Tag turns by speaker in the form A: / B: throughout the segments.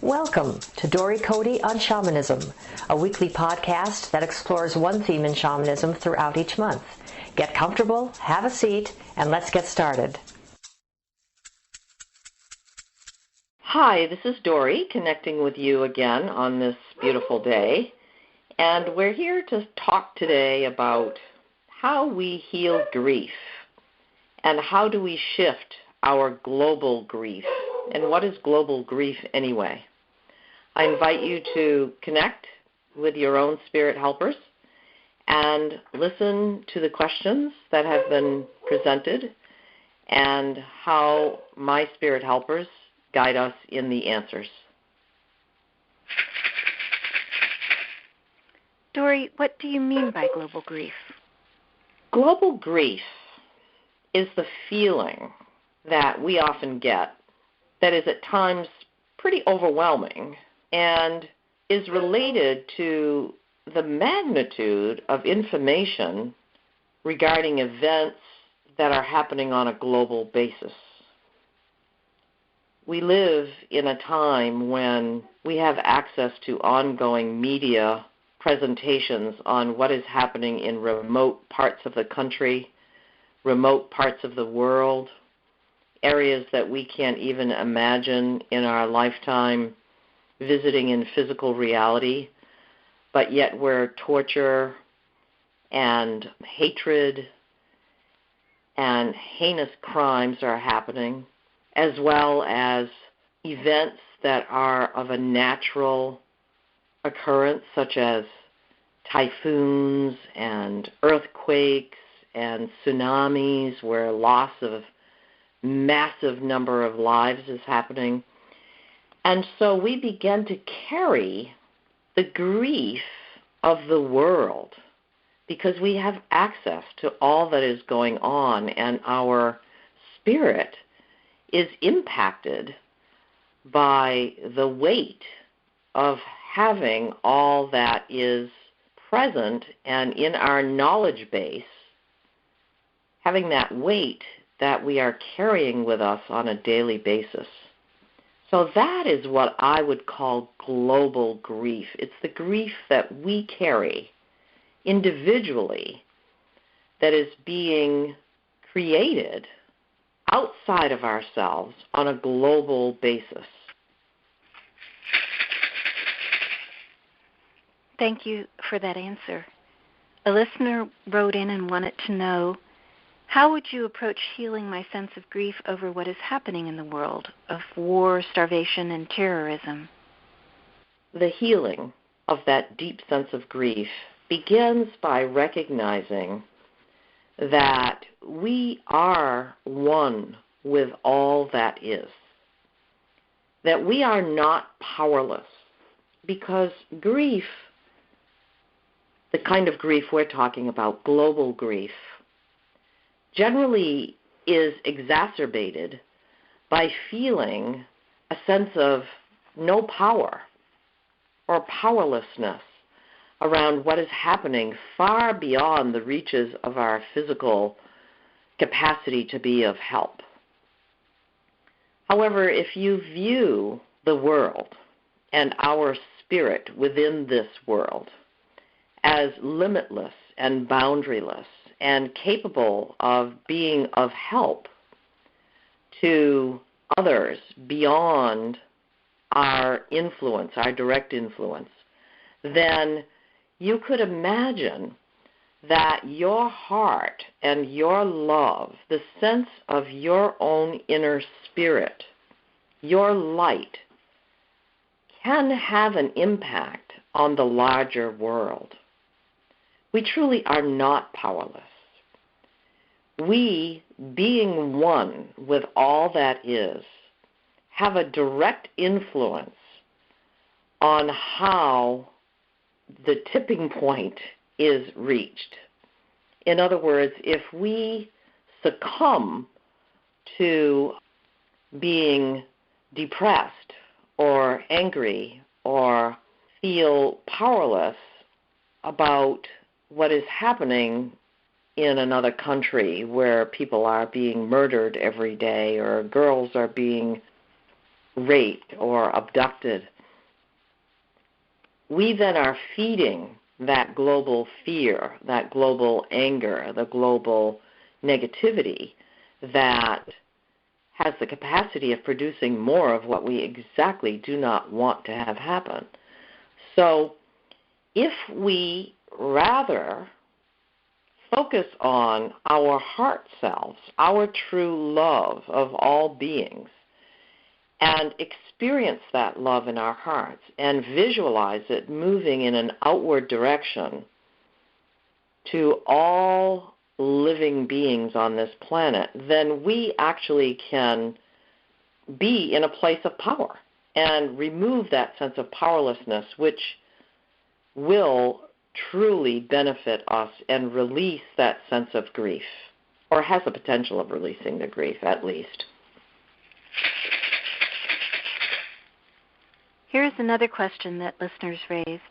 A: Welcome to Dory Cote on Shamanism, a weekly podcast that explores one theme in shamanism throughout each month. Get comfortable, have a seat, and let's get started.
B: Hi, this is Dory, connecting with you again on this beautiful day. And we're here to talk today about how we heal grief and how do we shift our global grief. And what is global grief anyway? I invite you to connect with your own spirit helpers and listen to the questions that have been presented and how my spirit helpers guide us in the answers.
C: Dory, what do you mean by global grief?
B: Global grief is the feeling that we often get that is at times pretty overwhelming and is related to the magnitude of information regarding events that are happening on a global basis. We live in a time when we have access to ongoing media presentations on what is happening in remote parts of the country, remote parts of the world, areas that we can't even imagine in our lifetime visiting in physical reality, but yet where torture and hatred and heinous crimes are happening, as well as events that are of a natural occurrence, such as typhoons and earthquakes and tsunamis, where loss of massive number of lives is happening. And so we begin to carry the grief of the world because we have access to all that is going on, and our spirit is impacted by the weight of having all that is present and in our knowledge base, having that weight that we are carrying with us on a daily basis. So that is what I would call global grief. It's the grief that we carry individually that is being created outside of ourselves on a global basis.
C: Thank you for that answer. A listener wrote in and wanted to know, how would you approach healing my sense of grief over what is happening in the world of war, starvation, and terrorism?
B: The healing of that deep sense of grief begins by recognizing that we are one with all that is, that we are not powerless, because grief, the kind of grief we're talking about, global grief, generally is exacerbated by feeling a sense of no power or powerlessness around what is happening far beyond the reaches of our physical capacity to be of help. However, if you view the world and our spirit within this world as limitless and boundaryless and capable of being of help to others beyond our influence, our direct influence, then you could imagine that your heart and your love, the sense of your own inner spirit, your light, can have an impact on the larger world. We truly are not powerless. We, being one with all that is, have a direct influence on how the tipping point is reached. In other words, if we succumb to being depressed or angry or feel powerless about what is happening in another country where people are being murdered every day or girls are being raped or abducted, we then are feeding that global fear, that global anger, the global negativity that has the capacity of producing more of what we exactly do not want to have happen. So if we rather focus on our heart selves, our true love of all beings, and experience that love in our hearts and visualize it moving in an outward direction to all living beings on this planet, then we actually can be in a place of power and remove that sense of powerlessness, which will truly benefit us and release that sense of grief, or has the potential of releasing the grief at least.
C: Here's another question that listeners raised.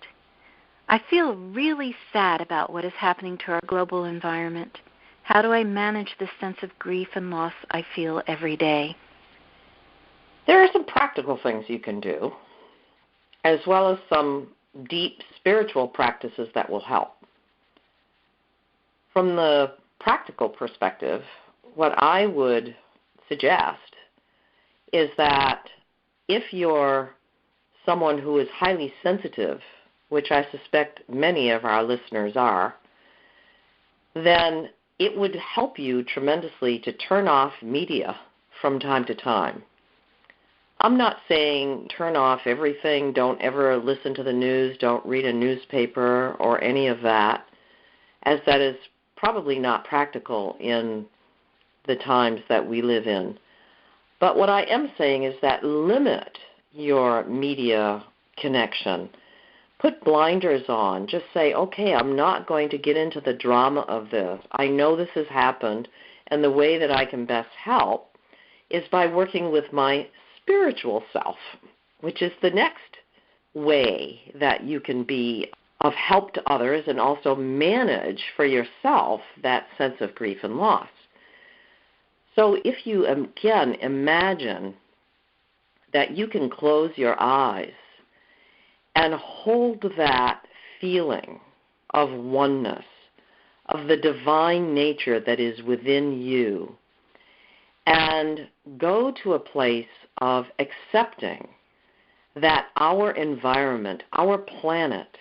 C: I feel really sad about what is happening to our global environment. How do I manage this sense of grief and loss I feel every day?
B: There are some practical things you can do, as well as some deep spiritual practices that will help. From the practical perspective, what I would suggest is that if you're someone who is highly sensitive, which I suspect many of our listeners are, then it would help you tremendously to turn off media from time to time. I'm not saying turn off everything, don't ever listen to the news, don't read a newspaper or any of that, as that is probably not practical in the times that we live in. But what I am saying is that limit your media connection. Put blinders on. Just say, okay, I'm not going to get into the drama of this. I know this has happened, and the way that I can best help is by working with my spiritual self, which is the next way that you can be of help to others and also manage for yourself that sense of grief and loss. So if you, again, imagine that you can close your eyes and hold that feeling of oneness, of the divine nature that is within you, and go to a place of accepting that our environment, our planet,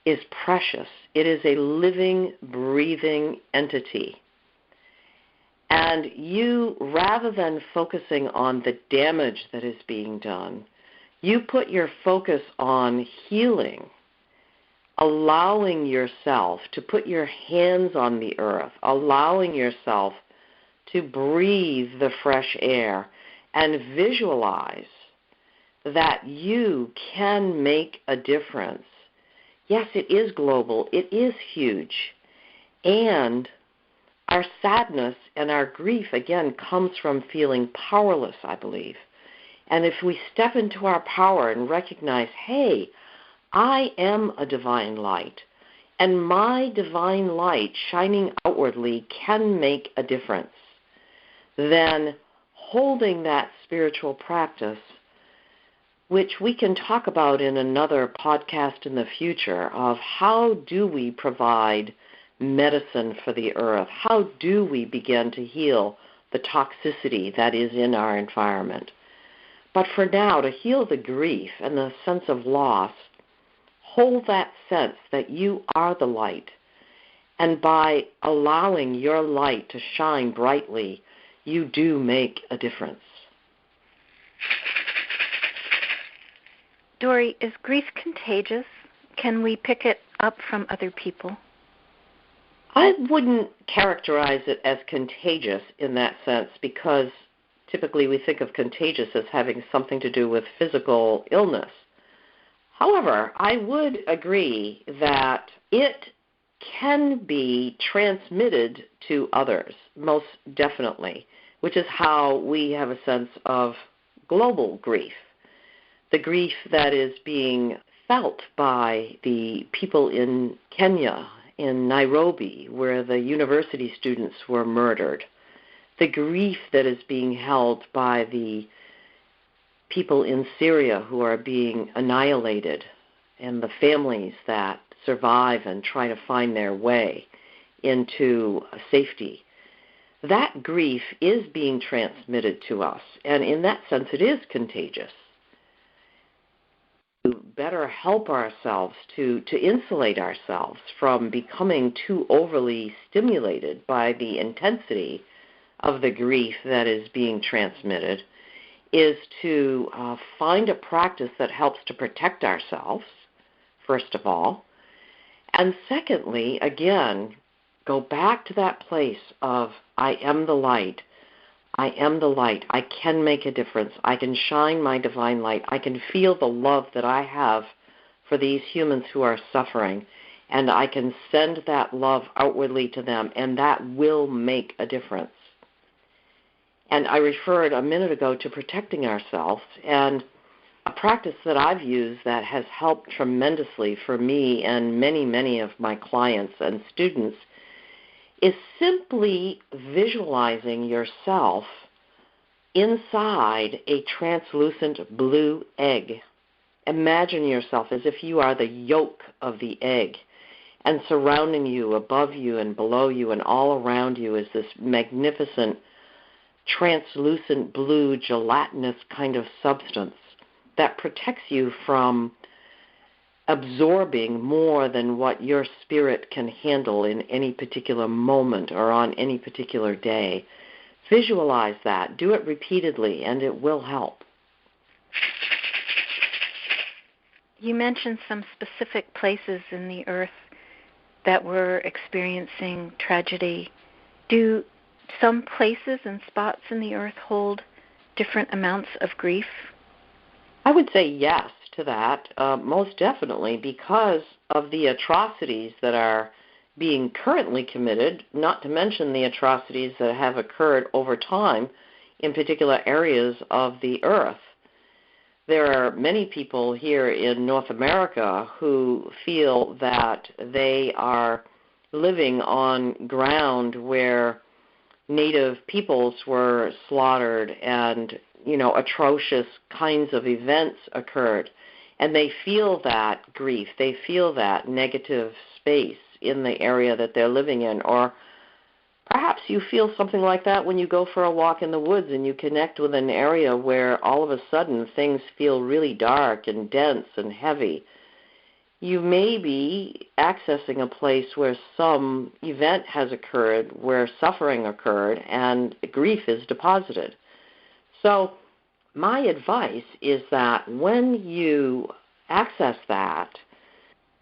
B: is precious. It is a living, breathing entity. And you, rather than focusing on the damage that is being done, you put your focus on healing, allowing yourself to put your hands on the earth, allowing yourself to breathe the fresh air and visualize that you can make a difference. Yes, it is global. It is huge. And our sadness and our grief, again, comes from feeling powerless, I believe. And if we step into our power and recognize, hey, I am a divine light, and my divine light shining outwardly can make a difference, then holding that spiritual practice, which we can talk about in another podcast in the future, of how do we provide medicine for the earth? How do we begin to heal the toxicity that is in our environment? But for now, to heal the grief and the sense of loss, hold that sense that you are the light. And by allowing your light to shine brightly, you do make a difference.
C: Dory, is grief contagious? Can we pick it up from other people?
B: I wouldn't characterize it as contagious in that sense, because typically we think of contagious as having something to do with physical illness. However, I would agree that it can be transmitted to others, most definitely, which is how we have a sense of global grief. The grief that is being felt by the people in Kenya, in Nairobi, where the university students were murdered. The grief that is being held by the people in Syria who are being annihilated and the families that survive and try to find their way into safety, that grief is being transmitted to us. And in that sense, it is contagious. To better help ourselves, to insulate ourselves from becoming too overly stimulated by the intensity of the grief that is being transmitted, is to find a practice that helps to protect ourselves, first of all. And secondly, again, go back to that place of, I am the light. I am the light. I can make a difference. I can shine my divine light. I can feel the love that I have for these humans who are suffering, and I can send that love outwardly to them, and that will make a difference. And I referred a minute ago to protecting ourselves, and a practice that I've used that has helped tremendously for me and many, many of my clients and students is simply visualizing yourself inside a translucent blue egg. Imagine yourself as if you are the yolk of the egg, and surrounding you, above you and below you and all around you is this magnificent translucent blue gelatinous kind of substance that protects you from absorbing more than what your spirit can handle in any particular moment or on any particular day. Visualize that. Do it repeatedly, and it will help.
C: You mentioned some specific places in the earth that were experiencing tragedy. Do some places and spots in the earth hold different amounts of grief?
B: I would say yes to that, most definitely, because of the atrocities that are being currently committed, not to mention the atrocities that have occurred over time in particular areas of the earth. There are many people here in North America who feel that they are living on ground where Native peoples were slaughtered and, atrocious kinds of events occurred. And they feel that grief, they feel that negative space in the area that they're living in. Or perhaps you feel something like that when you go for a walk in the woods and you connect with an area where all of a sudden things feel really dark and dense and heavy. You may be accessing a place where some event has occurred, where suffering occurred, and grief is deposited. So my advice is that when you access that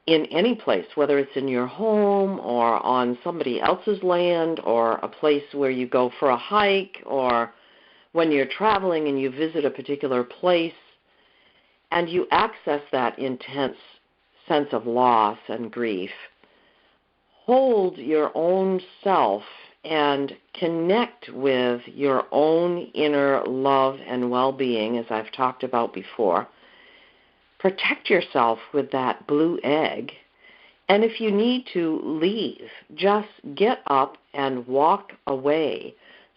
B: in any place, whether it's in your home or on somebody else's land or a place where you go for a hike or when you're traveling and you visit a particular place and you access that intense sense of loss and grief, hold your own self and connect with your own inner love and well-being, as I've talked about before. Protect yourself with that blue egg, and if you need to leave, just get up and walk away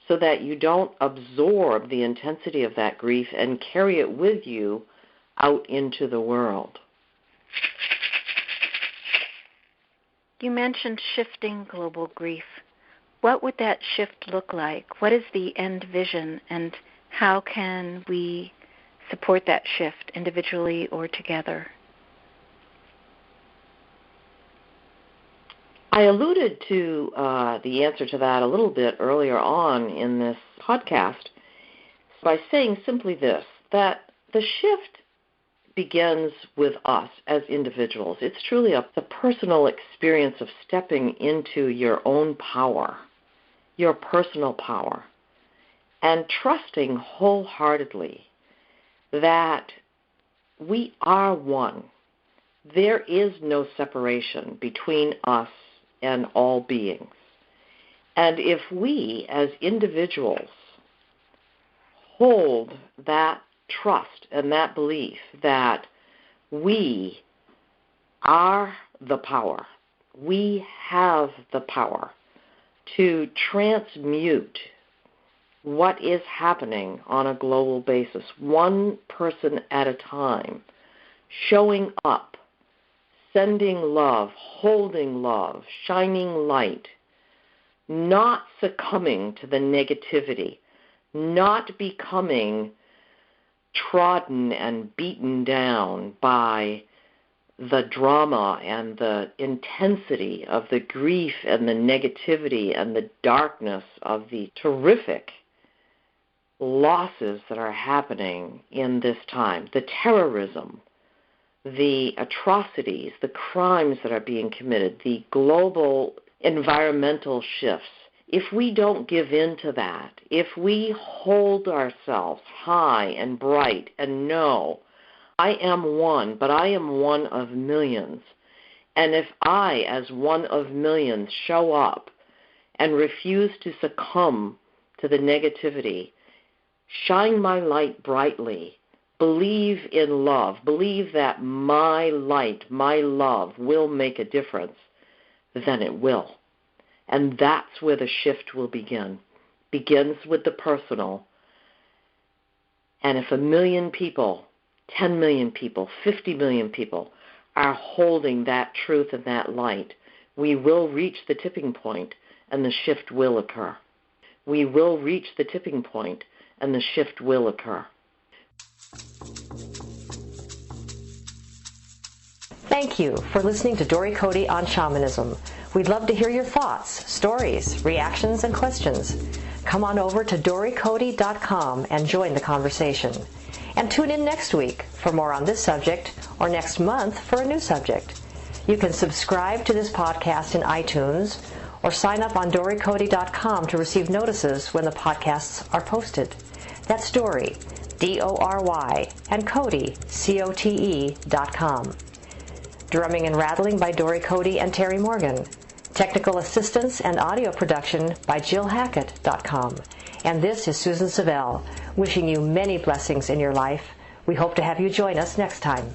B: so that you don't absorb the intensity of that grief and carry it with you out into the world.
C: You mentioned shifting global grief. What would that shift look like? What is the end vision, and how can we support that shift individually or together?
B: I alluded to the answer to that a little bit earlier on in this podcast by saying simply this, that the shift begins with us as individuals. It's truly the personal experience of stepping into your own power, your personal power, and trusting wholeheartedly that we are one. There is no separation between us and all beings. And if we as individuals hold that trust and that belief that we are the power, we have the power to transmute what is happening on a global basis, one person at a time, showing up, sending love, holding love, shining light, not succumbing to the negativity, not becoming trodden and beaten down by the drama and the intensity of the grief and the negativity and the darkness of the terrific losses that are happening in this time, the terrorism, the atrocities, the crimes that are being committed, the global environmental shifts. If we don't give in to that, if we hold ourselves high and bright and know, I am one, but I am one of millions, and if I, as one of millions, show up and refuse to succumb to the negativity, shine my light brightly, believe in love, believe that my light, my love will make a difference, then it will. And that's where the shift will begin. Begins with the personal. And if 1 million people, 10 million people, 50 million people are holding that truth and that light, we will reach the tipping point and the shift will occur. We will reach the tipping point and the shift will occur.
A: Thank you for listening to Dory Cote on Shamanism. We'd love to hear your thoughts, stories, reactions, and questions. Come on over to dorycote.com and join the conversation. And tune in next week for more on this subject, or next month for a new subject. You can subscribe to this podcast in iTunes or sign up on dorycote.com to receive notices when the podcasts are posted. That's Dory, D-O-R-Y, and Cote, C-O-T-E.com. Drumming and rattling by Dory Cote and Terry Morgan. Technical assistance and audio production by JillHackett.com. And this is Susan Savelle, wishing you many blessings in your life. We hope to have you join us next time.